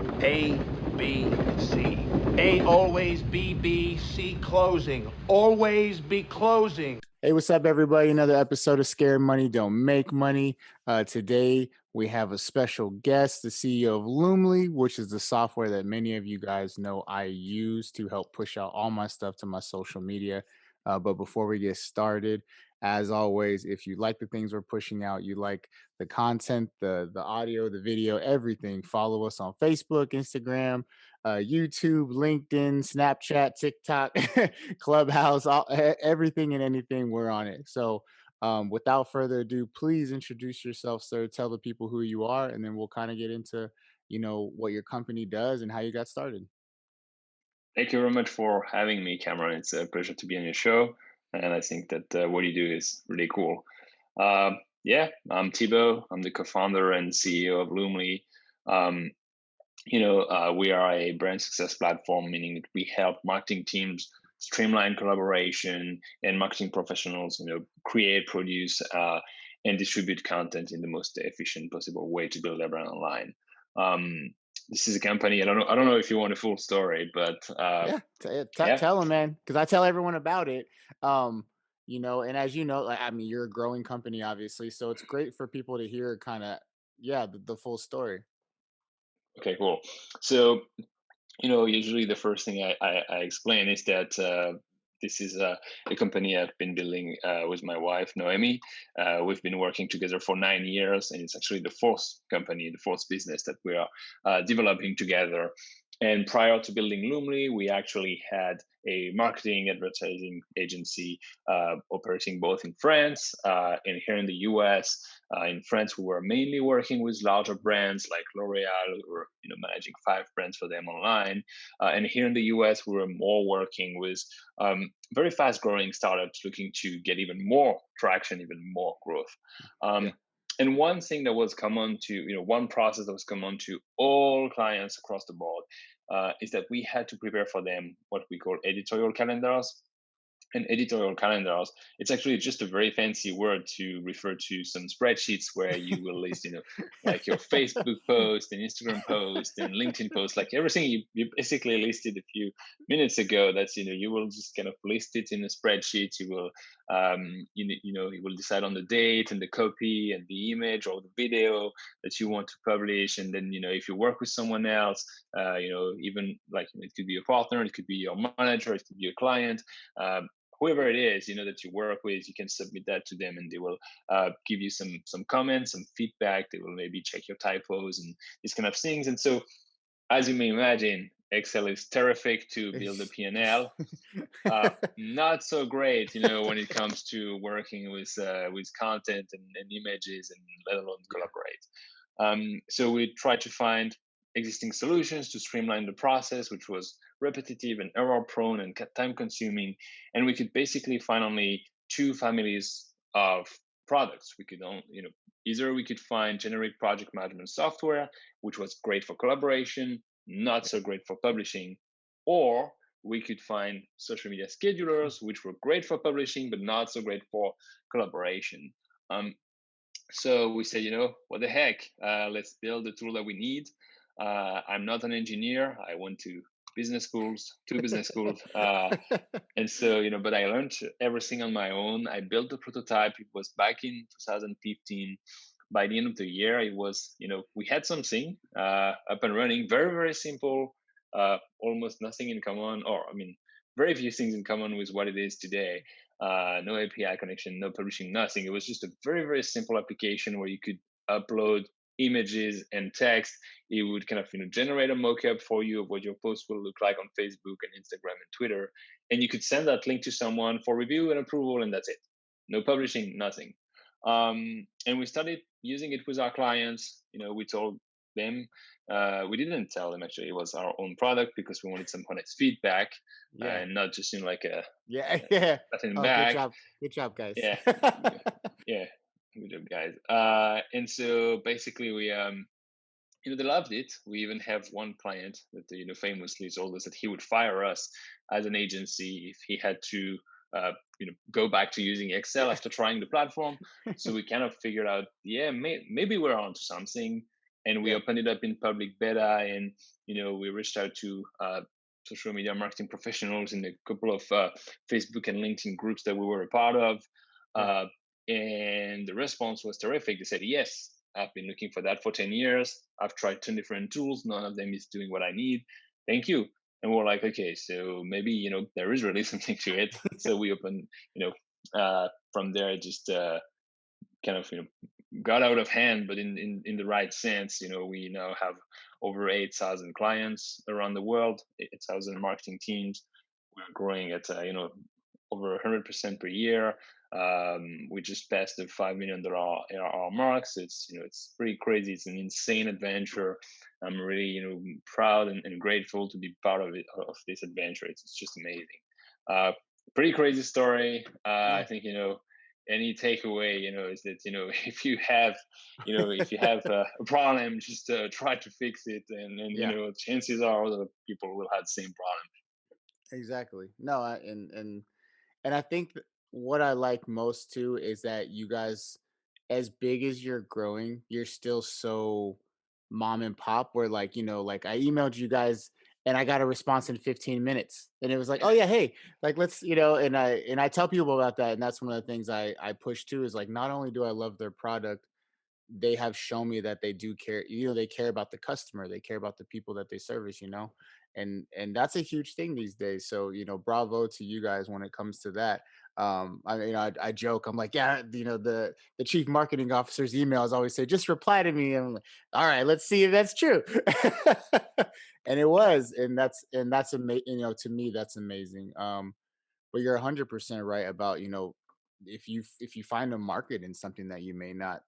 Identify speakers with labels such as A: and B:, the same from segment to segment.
A: A, B, C. A always B, B, C closing. Always be closing.
B: Hey, what's up, everybody? Another episode of Scared Money Don't Make Money. Today, we have a special guest, the CEO of Loomly, which is the software that many of you guys know I use to help push out all my stuff to my social media. But before we get started, as always, if you like the things we're pushing out, you like the content, the audio, the video, everything, follow us on Facebook, Instagram, YouTube, LinkedIn, Snapchat, TikTok, Clubhouse, everything and anything, we're on it. So, without further ado, please introduce yourself, sir. Tell the people who you are, and then we'll kind of get into, what your company does and how you got started.
C: Thank you very much for having me, Cameron. It's a pleasure to be on your show, and I think that what you do is really cool. Yeah, I'm Thibaud. I'm the co-founder and CEO of Loomly. Um, we are a brand success platform, meaning that we help marketing teams streamline collaboration and marketing professionals, create, produce, and distribute content in the most efficient possible way to build their brand online. Um, this is a company. I don't know if you want a full story, but
B: Yeah,
C: yeah.
B: tell them, man, because I tell everyone about it. And as you know, like, I mean, you're a growing company, obviously, so it's great for people to hear kind of, yeah, the full story.
C: Okay, cool. So usually the first thing I explain is that this is a company I've been building with my wife, Noemi. We've been working together for 9 years, and it's actually the fourth company, the fourth business that we are developing together. And prior to building Loomly, we actually had a marketing advertising agency operating both in France and here in the US. In France, we were mainly working with larger brands like L'Oreal. We were managing 5 brands for them online. And here in the US, we were more working with very fast growing startups looking to get even more traction, even more growth.
B: Yeah.
C: And one thing that was common to, one process that was common to all clients across the board is that we had to prepare for them what we call editorial calendars. And editorial calendars, it's actually just a very fancy word to refer to some spreadsheets where you will list, like your Facebook post and Instagram post and LinkedIn post, like everything you basically listed a few minutes ago. That's, you will just kind of list it in a spreadsheet. You will, you will decide on the date and the copy and the image or the video that you want to publish. And then, if you work with someone else, even like it could be a partner, it could be your manager, it could be a client. Whoever it is, that you work with, you can submit that to them, and they will give you some comments, some feedback. They will maybe check your typos and these kind of things. And so, as you may imagine, Excel is terrific to build a P&L. Not so great, when it comes to working with content and images, and let alone collaborate. So we try to find existing solutions to streamline the process, which was repetitive and error prone and time consuming. And we could basically find only 2 families of products. We could either we could find generic project management software, which was great for collaboration, not so great for publishing, or we could find social media schedulers, which were great for publishing, but not so great for collaboration. So we said, what the heck? Let's build the tool that we need. I'm not an engineer. I went to business schools, 2 business schools. And so, but I learned everything on my own. I built the prototype. It was back in 2015. By the end of the year, it was, we had something up and running, very, very simple, almost nothing in common, or very few things in common with what it is today. No API connection, no publishing, nothing. It was just a very, very simple application where you could upload images and text. It would kind of generate a mock-up for you of what your post will look like on Facebook and Instagram and Twitter, and you could send that link to someone for review and approval, and that's it. No publishing, nothing. And we started using it with our clients. We told them, we didn't tell them actually it was our own product, because we wanted some honest feedback, and not just like a
B: Yeah.
C: nothing
B: Oh,
C: back.
B: good job, guys.
C: Yeah, yeah, good job, guys. And so basically we they loved it. We even have one client that famously told us that he would fire us as an agency if he had to go back to using Excel after trying the platform. So we kind of figured out, yeah, maybe we're onto something. and we opened it up in public beta, and we reached out to social media marketing professionals in a couple of Facebook and LinkedIn groups that we were a part of. And the response was terrific. They said, yes, I've been looking for that for 10 years. I've tried 10 different tools. None of them is doing what I need. Thank you. And we're like, okay, so maybe, there is really something to it. So we opened, from there, just kind of, got out of hand, but in the right sense. We now have over 8,000 clients around the world, 8,000 marketing teams. We're growing at, over 100% per year. We just passed the $5 million ARR mark. So it's pretty crazy. It's an insane adventure. I'm really, proud and grateful to be part of this adventure. It's just amazing. Pretty crazy story. I think, any takeaway, is that, if you have, a problem, just try to fix it. And chances are other people will have the same problem.
B: Exactly. No, and I think what I like most too is that you guys, as big as you're growing, you're still so mom and pop. Where like like I emailed you guys and I got a response in 15 minutes, and it was like, oh yeah, hey, like let's and I tell people about that, and that's one of the things I push too is like not only do I love their product, they have shown me that they do care. They care about the customer, they care about the people that they service. And that's a huge thing these days. So bravo to you guys when it comes to that. I joke, I'm like, yeah, the chief marketing officer's emails always say just reply to me, and I'm like, all right, let's see if that's true. And it was, and that's amazing. To me that's amazing. But you're 100% right about if you find a market in something that you may not,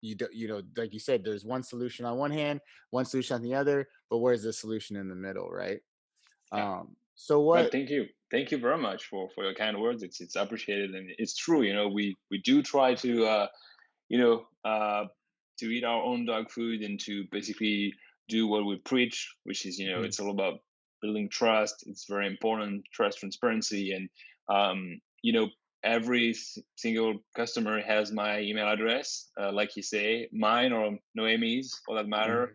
B: like you said, there's one solution on one hand, one solution on the other, but where's the solution in the middle, right?
C: Yeah.
B: So
C: But
B: what?
C: thank you very much for your kind words. It's appreciated, and it's true. We do try to to eat our own dog food and to basically do what we preach, which is it's all about building trust. It's very important, trust, transparency, and every single customer has my email address, like you say, mine or Noemi's, for that matter.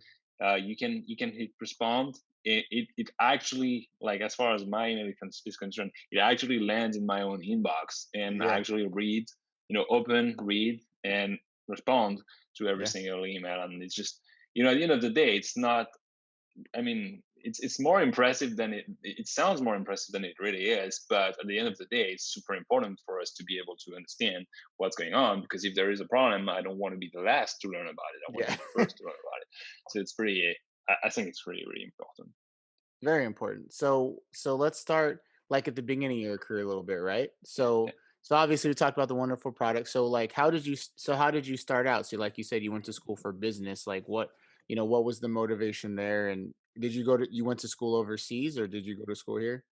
C: You can hit respond. It actually, like, as far as my email is concerned, it actually lands in my own inbox, and I actually read, open, read, and respond to every single email. And it's just, at the end of the day, it's not, I mean, it's more impressive than it sounds more impressive than it really is. But at the end of the day, it's super important for us to be able to understand what's going on, because if there is a problem, I don't want to be the last to learn about it. I want to be the first to learn about it. So it's pretty, I think it's really, really important.
B: Very important. So let's start like at the beginning of your career a little bit, right? So obviously we talked about the wonderful product. So like how did you start out? So like you said, you went to school for business. Like what was the motivation there? And did you went to school overseas, or did you go to school here?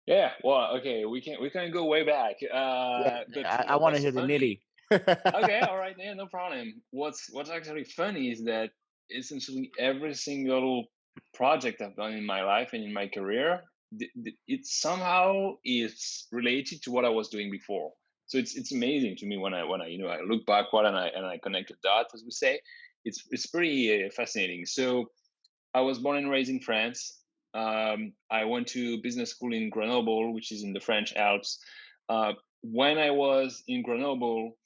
C: Yeah, well, okay, we can go way back.
B: Yeah,
C: But
B: I want to
C: what's
B: hear the
C: funny?
B: nitty.
C: Okay, all right, yeah, no problem. What's actually funny is that essentially every single project I've done in my life and in my career, it somehow is related to what I was doing before. So it's amazing to me when I I look backward and I connect the dots, as we say. It's pretty fascinating. So I was born and raised in France. I went to business school in Grenoble, which is in the French Alps. When I was in Grenoble,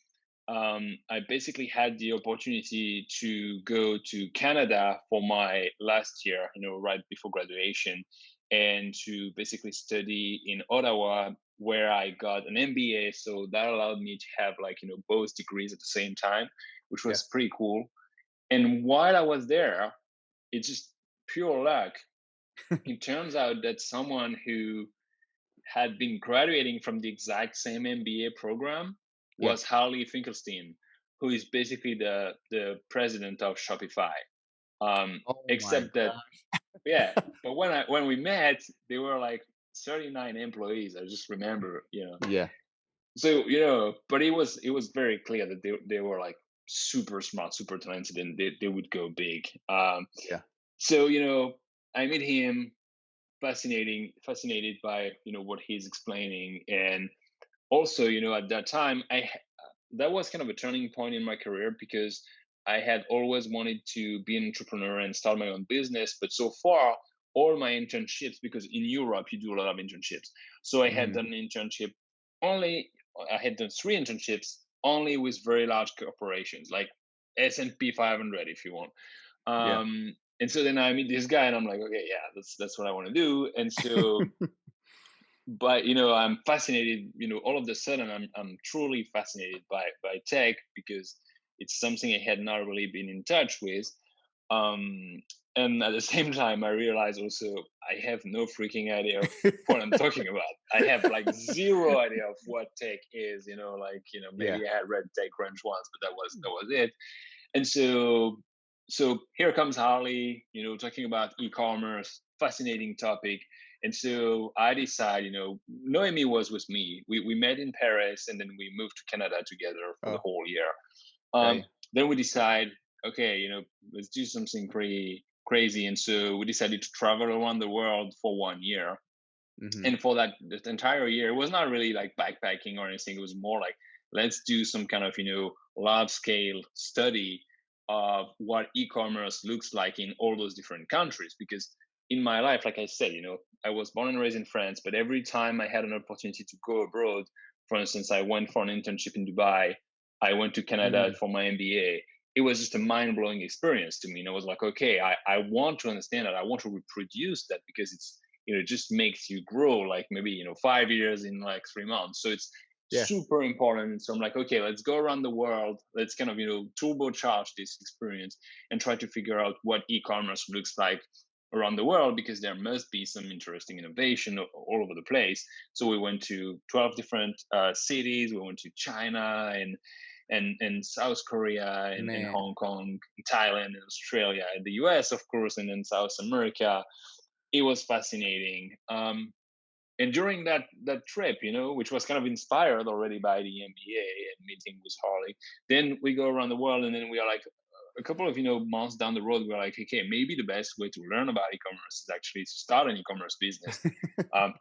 C: I basically had the opportunity to go to Canada for my last year, right before graduation, and to basically study in Ottawa, where I got an MBA. So that allowed me to have both degrees at the same time, which was pretty cool. And while I was there, it's just pure luck. It turns out that someone who had been graduating from the exact same MBA program was Harley Finkelstein, who is basically the president of Shopify.
B: Oh my
C: Except that,
B: gosh.
C: but when we met, they were like 39 employees. I just remember,
B: Yeah.
C: So but it was very clear that they were like super smart, super talented, and they would go big.
B: Yeah.
C: So I met him, fascinated by what he's explaining. And also at that time, that was kind of a turning point in my career, because I had always wanted to be an entrepreneur and start my own business, but so far, all my internships, because in Europe you do a lot of internships, so I had done an internship only. I had done 3 internships only with very large corporations, like S&P 500, if you want.
B: Yeah.
C: And so then I meet this guy, and I'm like, okay, yeah, that's what I want to do. And so, but I'm fascinated. All of a sudden, I'm truly fascinated by tech, because it's something I had not really been in touch with. Um, and at the same time, I realized also I have no freaking idea of what I'm talking about. I have like zero idea of what tech is. Maybe
B: Yeah.
C: I had read TechCrunch once, but that was it. And so here comes Harley, talking about e-commerce, fascinating topic. And so I decided, Noemi was with me. We met in Paris, and then we moved to Canada together for the
B: Oh,
C: whole year.
B: got you.
C: Then we decide, okay, let's do something pretty crazy. And so we decided to travel around the world for 1 year. And for that entire year, it was not really like backpacking or anything. It was more like, let's do some kind of, large scale study of what e-commerce looks like in all those different countries. Because in my life, like I said, I was born and raised in France, but every time I had an opportunity to go abroad, for instance, I went for an internship in Dubai, I went to Canada for my MBA. It was just a mind-blowing experience to me. And I was like, okay, I want to understand that. I want to reproduce that, because it's, it just makes you grow, like maybe 5 years in like 3 months. So it's
B: Yeah.
C: super important. So I'm like, okay, let's go around the world, let's kind of turbocharge this experience and try to figure out what e-commerce looks like around the world, because there must be some interesting innovation all over the place. So we went to 12 different cities. We went to China and South Korea and
B: Man.
C: Hong Kong, Thailand, and Australia, and the US, of course, and then South America. It was fascinating. And during that trip, which was kind of inspired already by the MBA and meeting with Harley, then we go around the world, and then we are like a couple of months down the road, we're like, okay, maybe the best way to learn about e-commerce is actually to start an e-commerce business. um,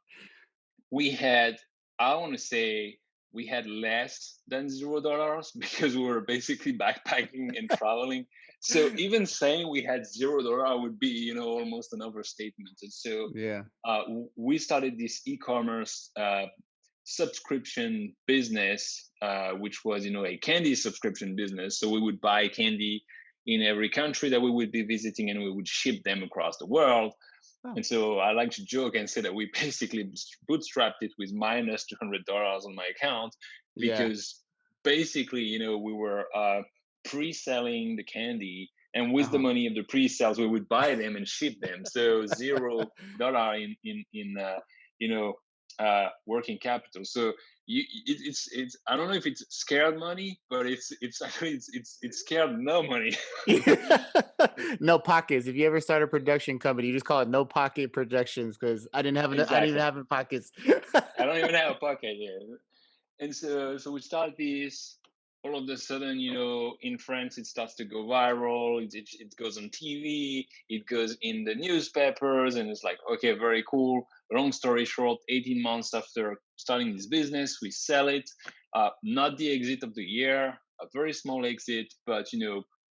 C: we had, I want to say, we had less than $0 because we were basically backpacking and traveling. So even saying we had $0 would be, almost an overstatement. And so
B: Yeah.
C: we started this e-commerce subscription business, which was, a candy subscription business. So we would buy candy in every country that we would be visiting, and we would ship them across the world.
B: Oh.
C: And so I like to joke and say that we basically bootstrapped it with minus $200 on my account,
B: Yeah.
C: because basically, we were pre-selling the candy, and with the money of the pre-sales, we would buy them and ship them. So $0 in working capital. So it's I don't know if it's scared money, but it's actually it's scared no money.
B: No pockets. If you ever start a production company, you just call it No Pocket Productions, because I didn't even
C: Exactly.
B: have any pockets.
C: I don't even have a pocket here. And so we start this. All of a sudden, in France, it starts to go viral. It goes on TV. It goes in the newspapers, and it's like, okay, very cool. Long story short, 18 months after starting this business, we sell it. Not the exit of the year, a very small exit, but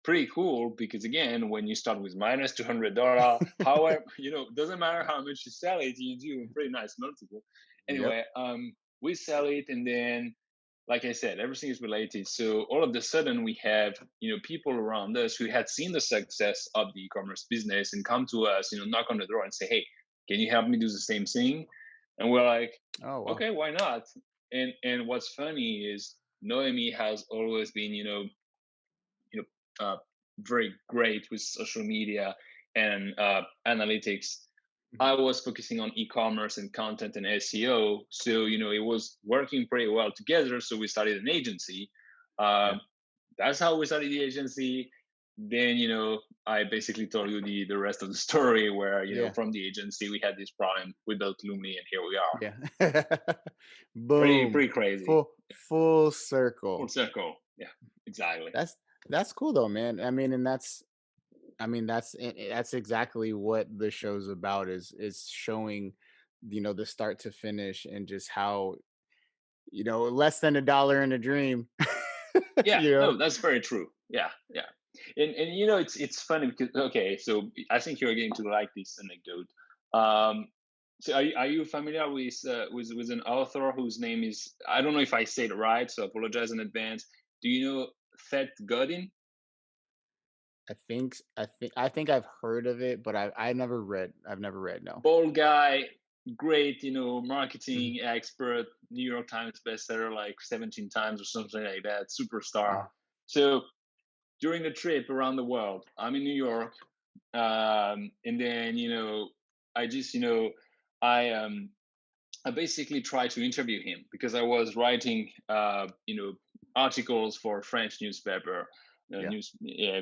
C: pretty cool, because again, when you start with minus $200, however, doesn't matter how much you sell it, you do a pretty nice multiple.
B: Yep.
C: Anyway, we sell it, and then, like I said, everything is related. So all of a sudden, we have people around us who had seen the success of the e-commerce business and come to us, knock on the door and say, "Hey, can you help me do the same thing?" And we're like,
B: Oh, wow.
C: "Okay, why not?" And what's funny is Noemi has always been, very great with social media and analytics. I was focusing on e-commerce and content and SEO, so it was working pretty well together. So we started an agency.
B: Yeah.
C: That's how we started the agency. Then I basically told you the rest of the story, where
B: Yeah.
C: from the agency we had this problem, we built Loomly, and here we are.
B: Yeah. Boom.
C: Pretty crazy.
B: Full circle.
C: Full circle. Yeah, exactly.
B: That's cool though, man. I mean, and that's exactly what the show's about, is showing, the start to finish, and just how, less than $1 in a dream.
C: Yeah,
B: You know?
C: no, that's very true. Yeah, yeah. And you know, it's funny because okay, so I think you're going to like this anecdote. Um, so are you familiar with an author whose name is, I don't know if I say it right, so I apologize in advance. Do you know Seth Godin?
B: I think I've heard of it, but I've never read. I've never read. No.
C: Bald guy, great, you know,
B: Mhm.
C: marketing expert, New York Times bestseller like 17 times or something like that, superstar.
B: Mhm.
C: So during the trip around the world, I'm in New York, and then you know, I just you know, I I basically tried to interview him because I was writing, you know, articles for a French newspaper,
B: Yeah.
C: yeah,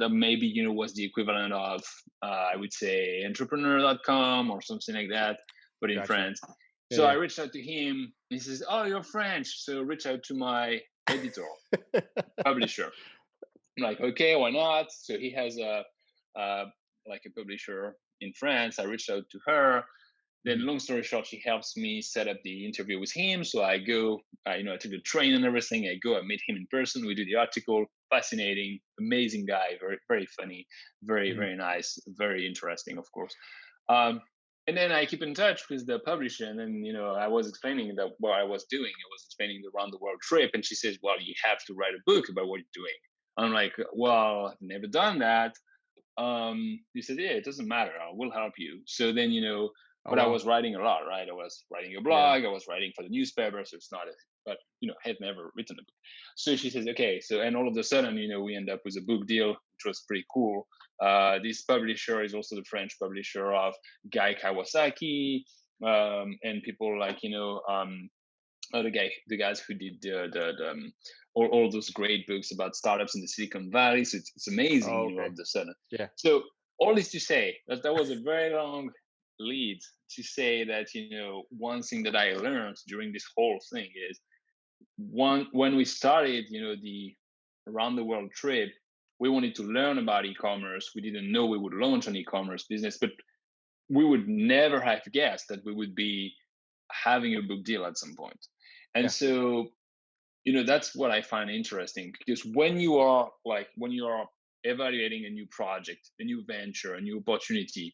C: that maybe you know was the equivalent of, I would say, entrepreneur.com or something like that, but in
B: Gotcha.
C: France. So I
B: Yeah.
C: reached out to him. He says, "Oh, you're French, so reach out to my editor,
B: Yeah.
C: publisher." I'm like, okay, why not? So he has uh, like a publisher in France. I reached out to her. Then,
B: Mhm.
C: long story short, she helps me set up the interview with him. So I go, you know, I took the train and everything. I go, I meet him in person. We do the article. Fascinating, amazing guy, very, very funny, very,
B: Mhm.
C: very nice, very interesting, of course. Um, and then I keep in touch with the publisher. And then, you know, I was explaining that what I was doing. I was explaining the round the world trip. And she says, well, you have to write a book about what you're doing. I'm like, well, I've never done that. He said, yeah, it doesn't matter, I will help you. So then, you know,
B: Oh
C: but I
B: well.
C: was writing a lot, right? I was writing a
B: Yeah.
C: blog, I was writing for the newspaper, so it's not a, but you know, I had never written a book. So she says, okay, so and all of a sudden, you know, we end up with a book deal, which was pretty cool. This publisher is also the French publisher of Guy Kawasaki, and people like, you know, the guys who did all those great books about startups in the Silicon Valley. So it's amazing,
B: Oh,
C: you know, all
B: okay.
C: of the sudden.
B: Yeah.
C: So all this to say that that was a very long lead to say that, you know, one thing that I learned during this whole thing is one when we started, you know, the around the world trip, we wanted to learn about e-commerce. We didn't know we would launch an e-commerce business, but we would never have guessed that we would be having a book deal at some point. And
B: Yeah.
C: so, you know, that's what I find interesting because when you are like, when you are evaluating a new project, a new venture, a new opportunity,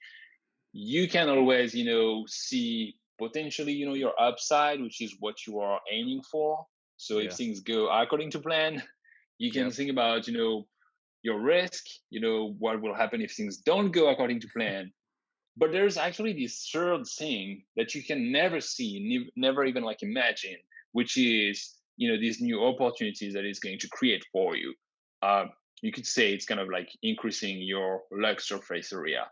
C: you can always, you know, see potentially, you know, your upside, which is what you are aiming for. So if
B: Yeah.
C: things go according to plan, you can
B: Yep.
C: think about, you know, your risk, you know, what will happen if things don't go according to plan. But there's actually this third thing that you can never see, never even like imagine, which is, you know, these new opportunities that it's going to create for you. Uh, you could say it's kind of like increasing your luck surface area.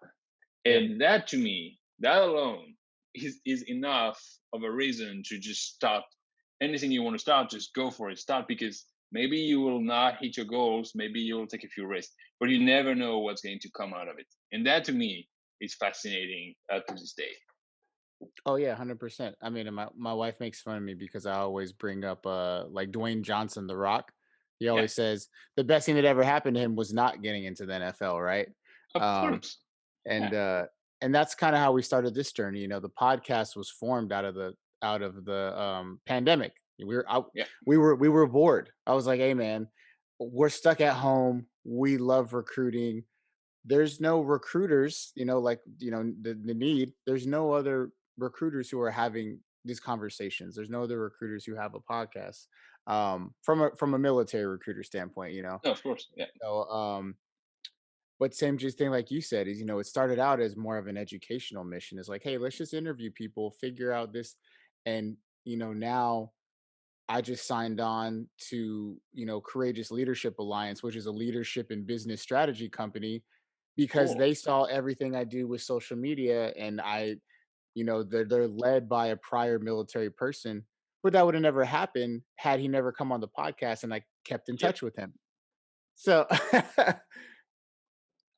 B: Yeah.
C: And that to me, that alone is enough of a reason to just start anything you want to start, just go for it. Start because maybe you will not hit your goals, maybe you'll take a few risks, but you never know what's going to come out of it. And that to me is fascinating to this day.
B: Oh yeah, 100%. I mean, and my wife makes fun of me because I always bring up like Dwayne Johnson, The Rock. He
C: Yeah,
B: always says the best thing that ever happened to him was not getting into the NFL, right?
C: of
B: Um,
C: course.
B: and
C: Yeah,
B: uh, and that's kind of how we started this journey. You know, the podcast was formed out of the pandemic. We were out,
C: yeah,
B: we were bored. I was like, hey man, we're stuck at home. We love recruiting. There's no recruiters, you know, like, you know, the need. There's no other recruiters who are having these conversations. There's no other recruiters who have a podcast. From a military recruiter standpoint, you know.
C: no, of course. Yeah,
B: So but same just thing like you said is, you know, it started out as more of an educational mission. It's like, hey, let's just interview people, figure out this. And, you know, now I just signed on to, you know, Courageous Leadership Alliance, which is a leadership and business strategy company, because
C: cool.
B: they saw everything I do with social media, and you know, they're led by a prior military person. But that would have never happened had he never come on the podcast and I kept in
C: Yep.
B: touch with him. So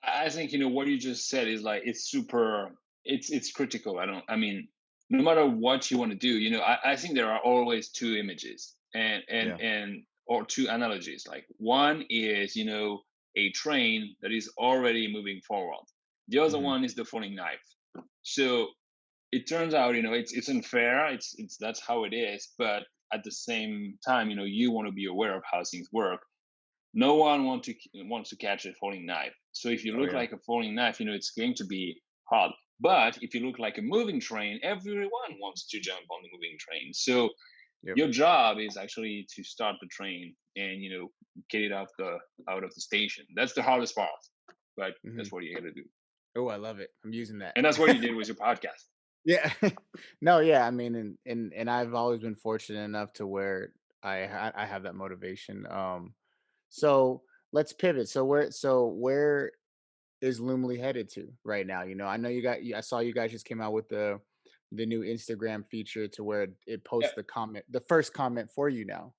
C: I think, you know, what you just said is like it's super, it's critical. I mean, no matter what you want to do, you know, I think there are always two images
B: yeah.
C: and or two analogies. Like one is, you know, a train that is already moving forward. The other
B: Hmm.
C: one is the falling knife. So it turns out, you know, it's unfair. It's that's how it is. But at the same time, you know, you want to be aware of how things work. No one wants to catch a falling knife. So if you
B: Oh
C: look
B: yeah.
C: like a falling knife, it's going to be hard. But if you look like a moving train, everyone wants to jump on the moving train. So
B: Yep.
C: your job is actually to start the train and get it out of the station. That's the hardest part, but that's what you got to do.
B: Oh, I love it. I'm using that.
C: And that's what you did with your podcast.
B: Yeah. No, yeah. I mean, and I've always been fortunate enough to where I have that motivation. So let's pivot. So where is Loomly headed to right now? I know I saw you guys just came out with the new Instagram feature to where it posts
C: Yep.
B: the first comment for you now.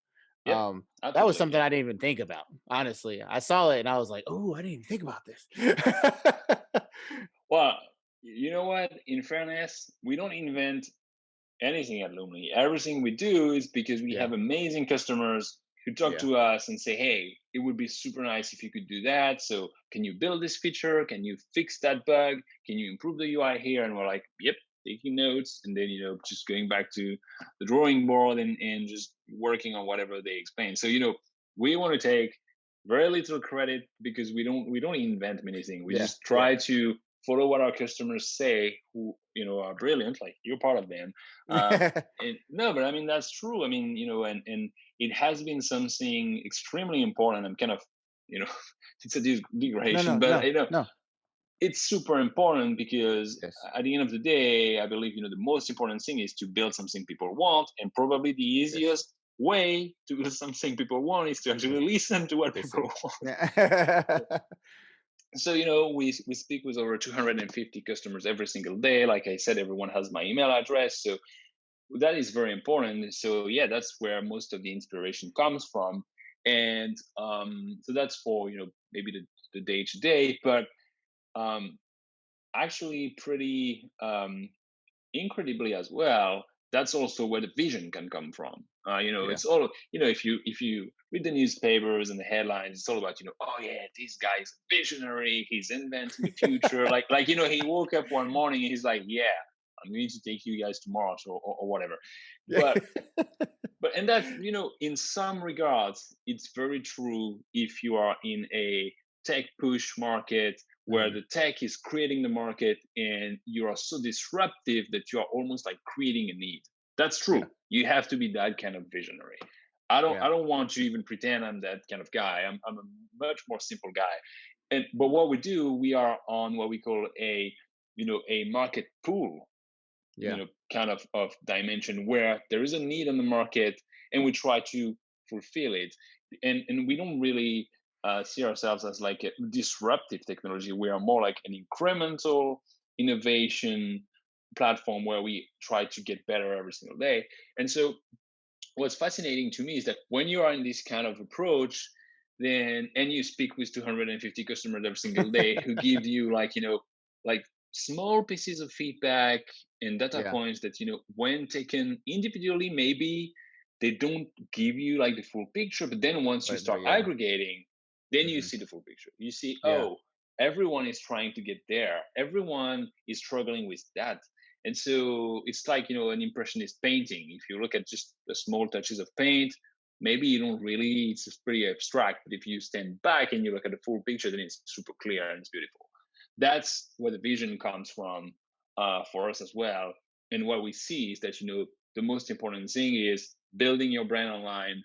C: Yep.
B: That was
C: Absolutely.
B: something I didn't even think about. Honestly, I saw it and I was like, "Oh, I didn't even think about this."
C: Well, you know what? In fairness, we don't invent anything at Loomly. Everything we do is because we
B: Yeah,
C: have amazing customers who talk
B: yeah,
C: to us and say, hey, it would be super nice if you could do that. So can you build this feature? Can you fix that bug? Can you improve the UI here? And we're like, yep, taking notes. And then, just going back to the drawing board and just working on whatever they explain. So, we want to take very little credit because we don't invent many things. We
B: yeah,
C: just
B: yeah.
C: try to follow what our customers say who are brilliant, like you're part of them. And no, but I mean that's true. I mean, and it has been something extremely important. I'm kind of, it's a
B: No,
C: digression,
B: no,
C: but
B: no, no.
C: it's super important because
B: Yes,
C: at the end of the day, I believe the most important thing is to build something people want, and probably the
B: yes,
C: easiest way to build something people want is to
B: yes.
C: actually listen to what people
B: Listen.
C: want.
B: Yeah.
C: So we speak with over 250 customers every single day. Like I said, everyone has my email address, so that is very important. So yeah, that's where most of the inspiration comes from. And so that's for maybe the day to day, but um, actually pretty incredibly as well, that's also where the vision can come from.
B: Yeah.
C: It's all if you read the newspapers and the headlines, it's all about oh yeah, this guy is a visionary, he's inventing the future. Like he woke up one morning and he's like, yeah, I'm going to take you guys to Mars or whatever.
B: Yeah.
C: But and that in some regards, it's very true if you are in a tech push market where
B: Mhm.
C: the tech is creating the market and you are so disruptive that you are almost like creating a need. That's
B: Yeah.
C: true. You have to be that kind of visionary. I don't
B: Yeah.
C: I don't want to even pretend I'm that kind of guy. I'm a much more simple guy. But what we do, we are on what we call a market pool,
B: Yeah.
C: kind of dimension where there is a need on the market and we try to fulfill it. And we don't really see ourselves as like a disruptive technology. We are more like an incremental innovation platform where we try to get better every single day. And so what's fascinating to me is that when you are in this kind of approach, then and you speak with 250 customers every single day who give you like small pieces of feedback and data
B: Yeah.
C: points that when taken individually, maybe they don't give you like the full picture, but then once you
B: But
C: start
B: yeah.
C: aggregating, then you
B: Mhm.
C: see the full picture. You see,
B: Yeah.
C: oh, everyone is trying to get there, everyone is struggling with that. And so it's like, an impressionist painting. If you look at just the small touches of paint, maybe you don't really, it's just pretty abstract. But if you stand back and you look at the full picture, then it's super clear and it's beautiful. That's where the vision comes from for us as well. And what we see is that, the most important thing is building your brand online.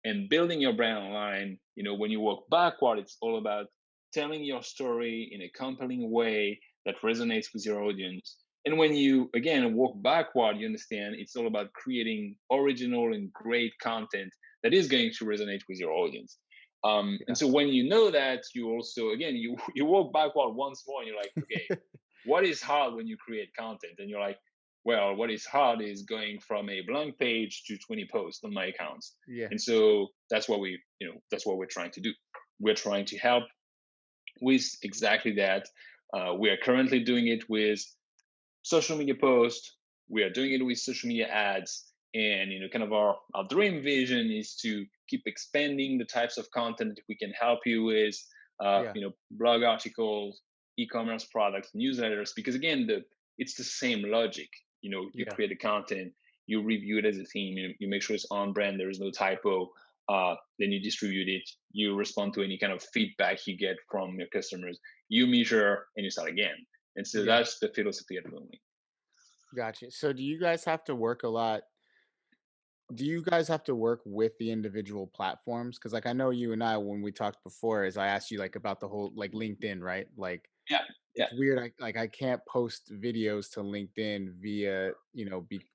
C: And building your brand online, when you walk backward, it's all about telling your story in a compelling way that resonates with your audience. And when you again walk backward, you understand it's all about creating original and great content that is going to resonate with your audience. And
B: Yeah.
C: so when you know that, you also again you walk backward once more, and you're like, okay, what is hard when you create content? And you're like, well, what is hard is going from a blank page to 20 posts on my accounts.
B: Yeah.
C: And so that's what that's what we're trying to do. We're trying to help with exactly that. We are currently doing it with social media posts. We are doing it with social media ads. And kind of our dream vision is to keep expanding the types of content that we can help you with,
B: Yeah.
C: blog articles, e-commerce products, newsletters, because again, it's the same logic. You
B: Yeah.
C: create the content, you review it as a team, you make sure it's on brand, there is no typo. then you distribute it, you respond to any kind of feedback you get from your customers, you measure, and you start again. And so
B: Yeah.
C: that's the philosophy at Loomly.
B: Gotcha. So do you guys have to work a lot? Do you guys have to work with the individual platforms? Because like I know you and I, when we talked before, is I asked you like about the whole like LinkedIn, right? Like
C: Yeah, yeah,
B: it's weird. I can't post videos to LinkedIn via,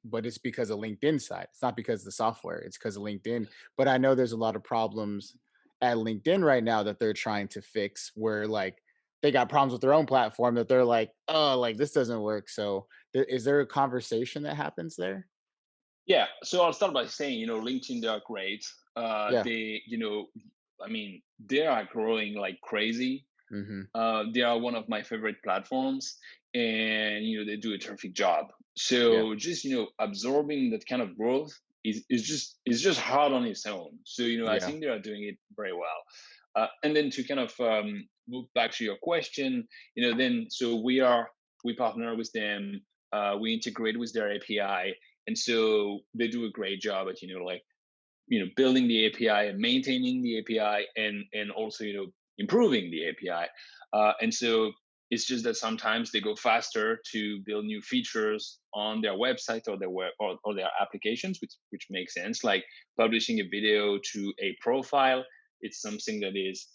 B: but it's because of LinkedIn side. It's not because of the software. It's because of LinkedIn. But I know there's a lot of problems at LinkedIn right now that they're trying to fix where like they got problems with their own platform that they're like, oh, like this doesn't work. So is there a conversation that happens there?
C: yeah. So I'll start by saying, LinkedIn, they are great.
B: Yeah.
C: They, I mean, they are growing like crazy.
B: Hmm.
C: They are one of my favorite platforms, and they do a terrific job.
B: Yeah.
C: So just absorbing that kind of growth is just hard on its own. So I
B: Yeah.
C: think they are doing it very well. And then to kind of move back to your question, then so we partner with them, we integrate with their API, and so they do a great job at like building the API and maintaining the API, and also improving the API. And so it's just that sometimes they go faster to build new features on their website or their web or their applications, which makes sense. Like publishing a video to a profile, it's something that is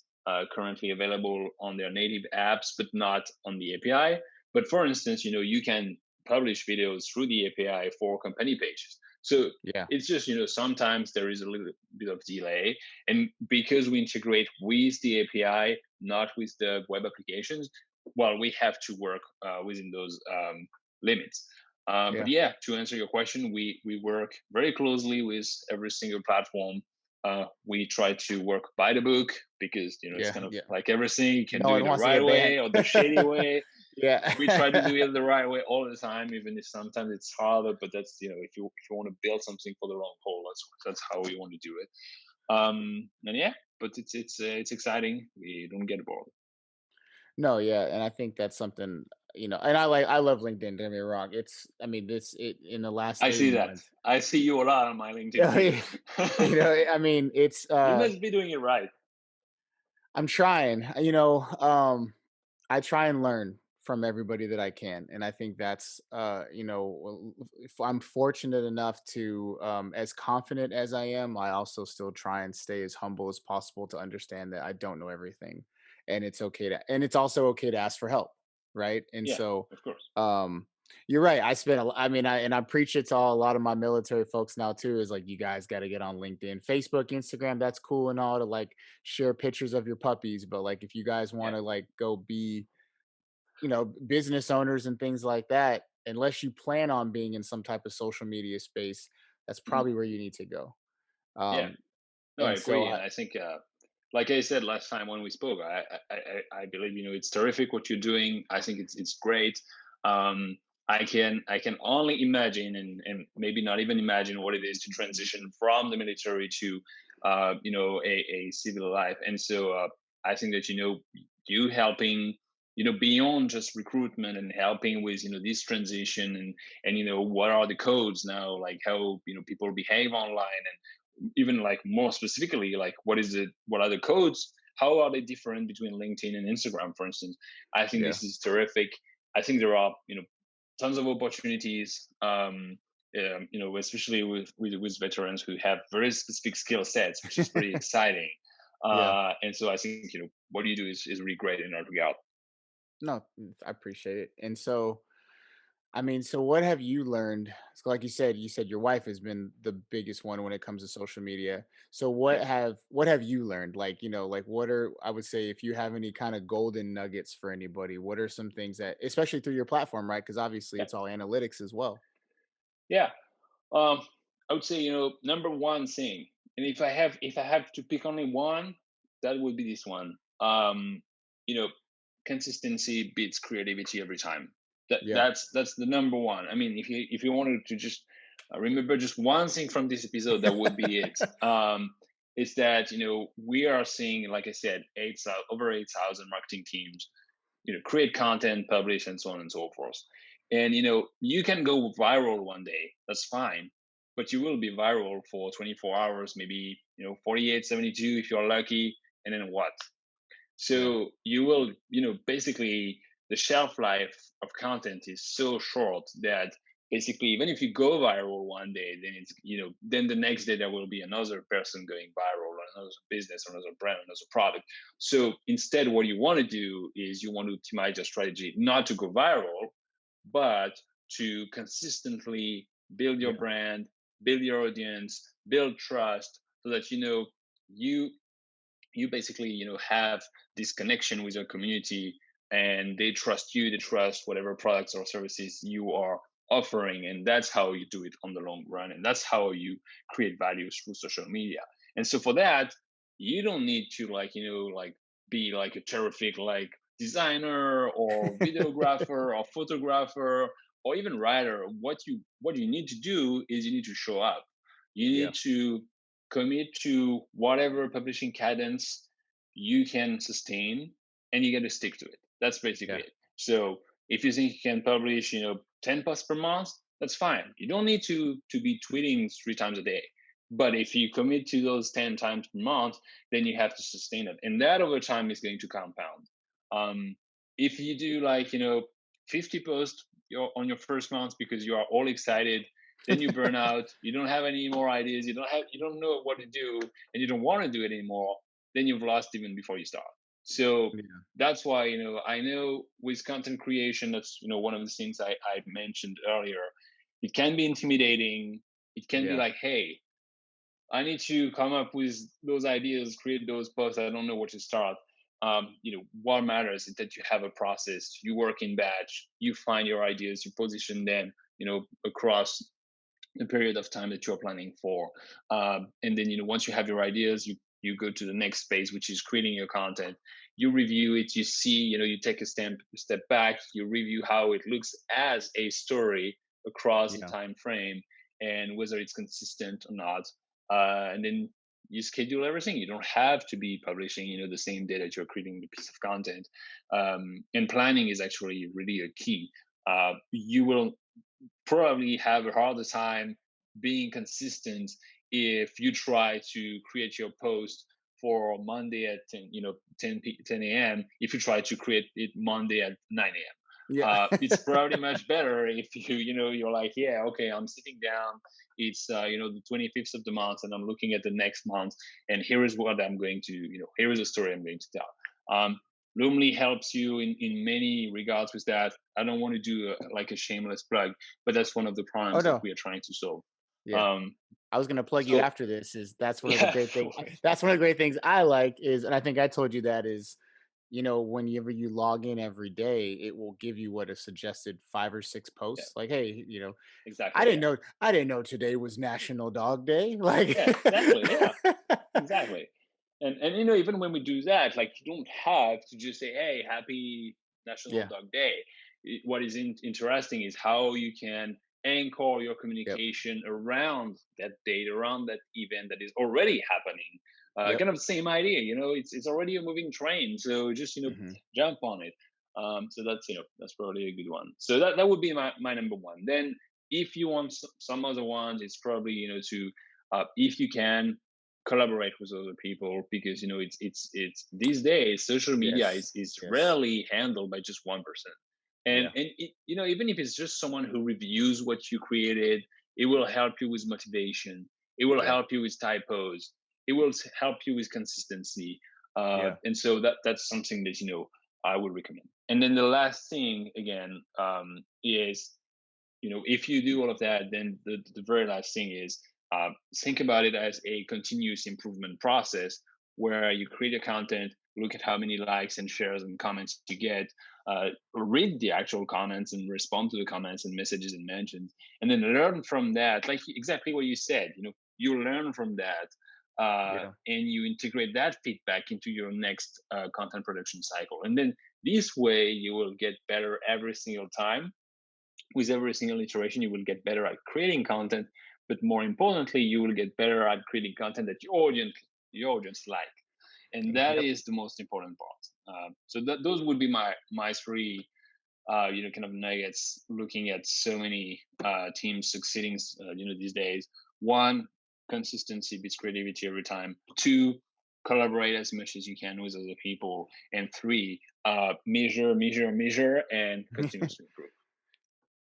C: currently available on their native apps, but not on the API. But for instance, you can publish videos through the API for company pages. So
B: Yeah.
C: it's just sometimes there is a little bit of delay, and because we integrate with the API, not with the web applications, well, we have to work within those limits. But
B: Yeah.
C: yeah, to answer your question, we work very closely with every single platform. We try to work by the book, because it's
B: Yeah.
C: kind of
B: Yeah.
C: like everything, you can
B: No
C: do
B: one
C: it the
B: wants to
C: right
B: get banned.
C: way or the shady way. We try to do
B: Yeah.
C: it the right way all the time, even if sometimes it's harder. But that's if you want to build something for the long haul, that's how we want to do it. And yeah, but it's exciting. We don't get bored.
B: No, yeah, and I think that's something, and I love LinkedIn, don't get me wrong. It's I mean, this it in the last
C: I
B: 8
C: see that.
B: months.
C: I see you a lot on my LinkedIn
B: Yeah,
C: feed.
B: I mean, it's
C: You must be doing it right.
B: I'm trying, I try and learn from everybody that I can. And I think that's, if I'm fortunate enough to, as confident as I am, I also still try and stay as humble as possible to understand that I don't know everything. And and it's also okay to ask for help. Right. And
C: Yeah,
B: so,
C: of course.
B: um, you're right. I mean, and I preach it to a lot of my military folks now too, is like, you guys got to get on LinkedIn, Facebook, Instagram. That's cool and all to like share pictures of your puppies. But like, if you guys want
C: Yeah.
B: to like go be business owners and things like that, unless you plan on being in some type of social media space, that's
C: Mhm.
B: probably where you need to go.
C: Yeah.
B: Um,
C: No, I
B: and so
C: agree, and I think, like I said last time when we spoke, I believe it's terrific what you're doing. I think it's great. Um, I can only imagine, and maybe not even imagine what it is to transition from the military to a civil life. And so I think that you helping beyond just recruitment and helping with this transition, and what are the codes now, like how people behave online, even like more specifically, like what are the codes, how are they different between LinkedIn and Instagram, for instance. I think
B: yeah,
C: this is terrific. I think there are tons of opportunities, especially with veterans who have very specific skill sets, which is pretty exciting.
B: yeah.
C: And so I think what you do is really great in that regard.
B: No, I appreciate it. And so, I mean, so what have you learned? So like you said your wife has been the biggest one when it comes to social media. So
C: Yeah,
B: what have you learned? Like, like what are I would say if you have any kind of golden nuggets for anybody, what are some things that especially through your platform, right? Because obviously
C: yeah,
B: it's all analytics as well.
C: yeah. Um, I would say, number one thing, and if I have to pick only one, that would be this one. You know, consistency beats creativity every time. That
B: Yeah.
C: that's the number one. I mean, if you wanted to just remember just one thing from this episode, that would be it. Is that we are seeing, like I said, over 8,000 marketing teams create content, publish, and so on and so forth. And you can go viral one day, that's fine, but you will be viral for 24 hours, maybe 48, 72 if you're lucky, and then what? So you will, basically the shelf life of content is so short that basically even if you go viral one day, then it's, then the next day there will be another person going viral, or another business, or another brand, another product. So instead, what you want to do is you want to optimize your strategy not to go viral, but to consistently build your brand, build your audience, build trust, so that you basically have this connection with your community, and they trust you, they trust whatever products or services you are offering, and that's how you do it on the long run, and that's how you create value through social media. And so for that, you don't need to be like a terrific designer or videographer or photographer or even writer. What you need to do is you need to show up. You need to commit to whatever publishing cadence you can sustain, and you got to stick to it. That's basically it. So if you think you can publish 10 posts per month, that's fine. You don't need to be tweeting 3 times a day. But if you commit to those 10 times per month, then you have to sustain it, and that over time is going to compound. If you do 50 posts on your first month because you are all excited, then you burn out, you don't have any more ideas, you don't know what to do, and you don't want to do it anymore, then you've lost even before you start. So that's why I know with content creation, that's one of the things I mentioned earlier. It can be intimidating. It can be like, hey, I need to come up with those ideas, create those posts, I don't know where to start. What matters is that you have a process, you work in batch, you find your ideas, you position them across the period of time that you're planning for, and then once you have your ideas, you go to the next phase, which is creating your content. You review it, you see, you take a step back, you review how it looks as a story across the time frame, and whether it's consistent or not, and then you schedule everything. You don't have to be publishing the same day that you're creating the piece of content, and planning is actually really a key. You will probably have a harder time being consistent if you try to create your post for Monday at 10 a.m. if you try to create it Monday at 9 a.m. It's probably much better if you're like, yeah, okay, I'm sitting down, it's the 25th of the month, and I'm looking at the next month, and here is what I'm going to here is a story I'm going to tell. Loomly helps you in many regards with that. I don't want to do a shameless plug, but that's one of the problems that we are trying to solve.
B: I was going to plug you after this. That's one of the great things. That's one of the great things I like is, and I think I told you that is, whenever you log in every day, it will give you a suggested 5 or 6 posts. Like, hey,
C: exactly.
B: I didn't know today was National Dog Day. Like,
C: exactly. Exactly. And even when we do that, you don't have to just say, hey, happy National Dog Day. What is interesting is how you can anchor your communication around that date, around that event that is already happening. Kind of the same idea, it's already a moving train, so just jump on it. So that's probably a good one. So that would be my number one. Then if you want some other ones, it's probably to if you can collaborate with other people, because it's these days social media is rarely handled by just one person. And it, even if it's just someone who reviews what you created, it will help you with motivation, it will help you with typos, it will help you with consistency, and so that's something that I would recommend. And then the last thing again is if you do all of that, then the very last thing is think about it as a continuous improvement process, where you create your content, look at how many likes and shares and comments you get, read the actual comments and respond to the comments and messages and mentions, and then learn from that, like exactly what you said. You learn from that, and you integrate that feedback into your next content production cycle. And then this way you will get better every single time. With every single iteration, you will get better at creating content, but more importantly, you will get better at creating content that your audience like, and that is the most important part. So those would be my 3 kind of nuggets, looking at so many teams succeeding these days. One, consistency beats creativity every time. 2, collaborate as much as you can with other people. And 3, measure, and continuously improve.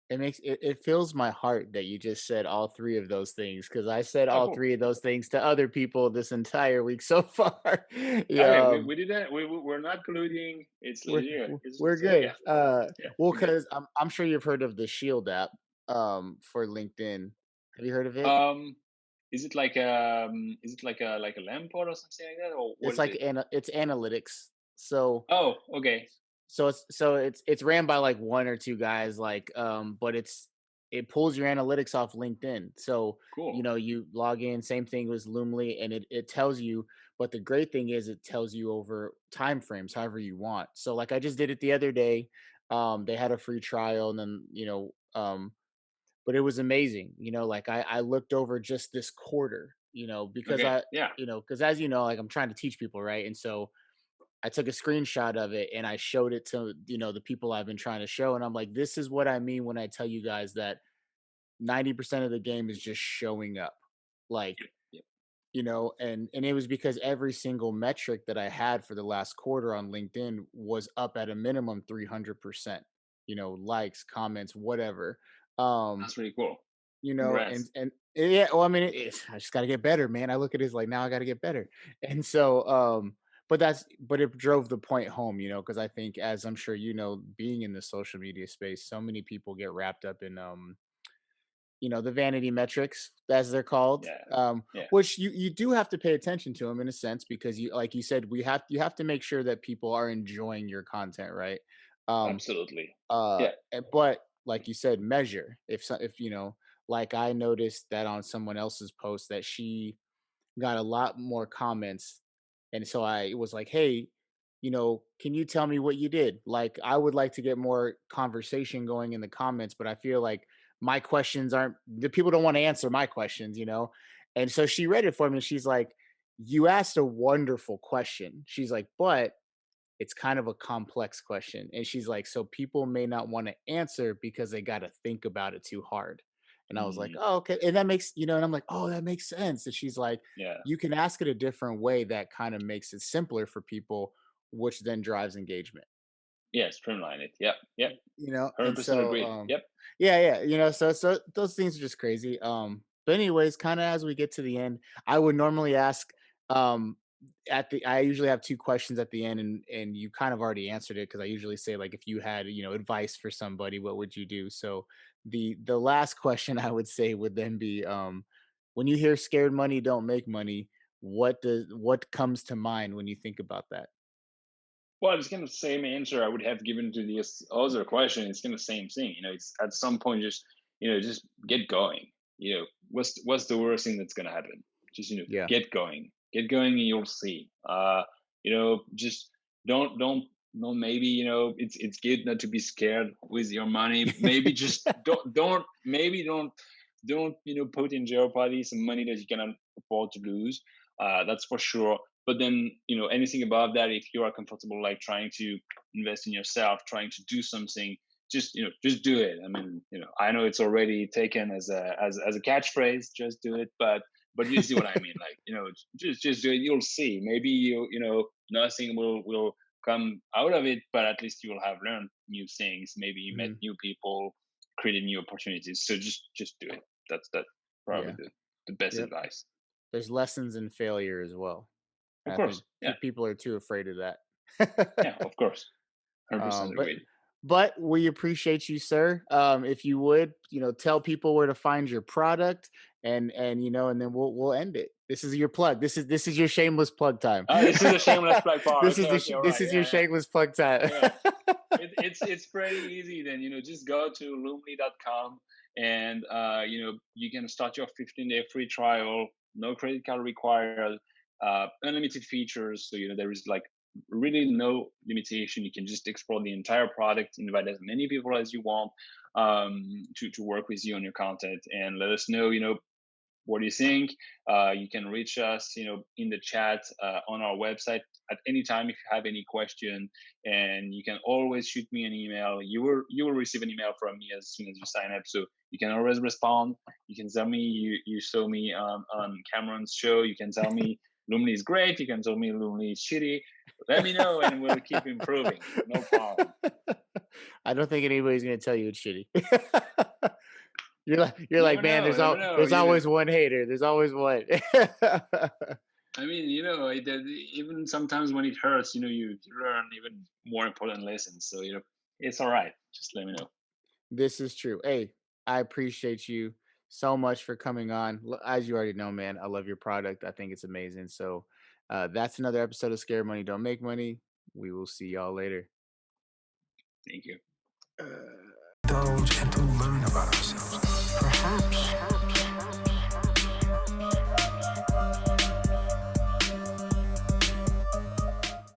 B: It fills my heart that you just said all three of those things, because I said
C: Oh,
B: all
C: cool.
B: three of those things to other people this entire week so far.
C: Okay,
B: Yeah,
C: we did that. We're not colluding. It's
B: we're
C: yeah. It's
B: we're
C: yeah,
B: good.
C: yeah.
B: Well,
C: We're good.
B: because I'm sure you've heard of the Shield app for LinkedIn. Have you heard of it?
C: Um, is it like a Lamport or something like that, or what
B: It's
C: is
B: like
C: it?
B: it's analytics. So
C: Oh, okay,
B: it's ran by like one or two guys, like but it pulls your analytics off LinkedIn. So
C: cool.
B: you log in, same thing with Loomly, and it tells you. But the great thing is it tells you over time frames, however you want. So like I just did it the other day. They had a free trial, and then but it was amazing. Like I looked over just this quarter. Because
C: Okay, yeah,
B: because as you know, like I'm trying to teach people, right? And so I took a screenshot of it and I showed it to, the people I've been trying to show. And I'm like, this is what I mean when I tell you guys that 90% of the game is just showing up. Like,
C: yep.
B: and it was because every single metric that I had for the last quarter on LinkedIn was up at a minimum 300%, likes, comments, whatever. Um,
C: That's really cool.
B: and
C: Congrats.
B: yeah, well, I mean, I just got to get better, man. I look at it as like now I got to get better, and so, but it drove the point home, because I think, as I'm sure being in the social media space, so many people get wrapped up in the vanity metrics, as they're called,
C: Yeah, yeah,
B: which you do have to pay attention to them in a sense, because like you said, you have to make sure that people are enjoying your content, right? Um,
C: absolutely. Yeah.
B: but like you said, measure. If like I noticed that on someone else's post that she got a lot more comments, and so I was like, hey, can you tell me what you did? Like, I would like to get more conversation going in the comments, but I feel like my questions aren't the people don't want to answer my questions. And so she read it for me. She's like, you asked a wonderful question. She's like, but it's kind of a complex question. And she's like, so people may not want to answer because they got to think about it too hard. And I was like,
C: Mm,
B: oh, okay. And that makes, and I'm like, oh, that makes sense. And she's like,
C: yeah.
B: you can ask it a different way that kind of makes it simpler for people, which then drives engagement.
C: Yeah. Streamline it. Yep. Yep.
B: And
C: 100%
B: so
C: agreed. Yep.
B: yeah, so those things are just crazy. But anyways, kind of as we get to the end, I would normally ask um I usually have two questions at the end, and you kind of already answered it, because I usually say, like, if you had advice for somebody, what would you do? So the last question I would say would then be, when you hear scared money don't make money, what comes to mind when you think about that?
C: Well, it's kind of the same answer I would have given to this other question. It's kind of the same thing. It's at some point just get going. What's the worst thing that's gonna happen? Just
B: Yeah.
C: get going, and you'll see. Just don't maybe it's good not to be scared with your money. Maybe just don't put in jeopardy some money that you cannot afford to lose. That's for sure. But then anything above that, if you are comfortable like trying to invest in yourself, trying to do something, just do it. I mean, I know it's already taken as a catchphrase, just do it, but you see what I mean. Like, just do it. You'll see. Maybe nothing will come out of it, but at least you will have learned new things. Maybe you met
B: Mhm.
C: new people, created new opportunities. So just do it. That's probably
B: Yeah.
C: the best
B: Yep.
C: advice.
B: There's lessons in failure as well.
C: Of
B: I think
C: course. Yeah.
B: people are too afraid of
C: Yeah,
B: that.
C: of course. 100%
B: But
C: agreed.
B: we appreciate you, sir. If you would, tell people where to find your product, and then we'll end it. This is your plug. This is your shameless plug time.
C: This is a shameless plug part.
B: this is
C: Okay, okay, all
B: this
C: right.
B: is your
C: Yeah, yeah,
B: shameless plug time.
C: yeah. It's pretty easy then. Just go to loomly.com, and you can start your 15-day free trial, no credit card required, unlimited features. So there is like really no limitation. You can just explore the entire product, invite as many people as you want to work with you on your content, and let us know what do you think? You can reach us, in the chat on our website at any time if you have any question, and you can always shoot me an email. You will receive an email from me as soon as you sign up, so you can always respond. You can tell me you saw me on Cameron's show. You can tell me Loomly is great. You can tell me Loomly is shitty. Let me know, and we'll keep improving. No problem.
B: I don't think anybody's gonna tell you it's shitty. You're like, man, there's always one hater. There's always one.
C: I mean, even sometimes when it hurts, you learn even more important lessons. So, it's all right. Just let me know.
B: This is true. Hey, I appreciate you so much for coming on. As you already know, man, I love your product. I think it's amazing. So that's another episode of Scared Money Don't Make Money. We will see y'all later.
C: Thank you.
D: Indulge and to learn about ourselves.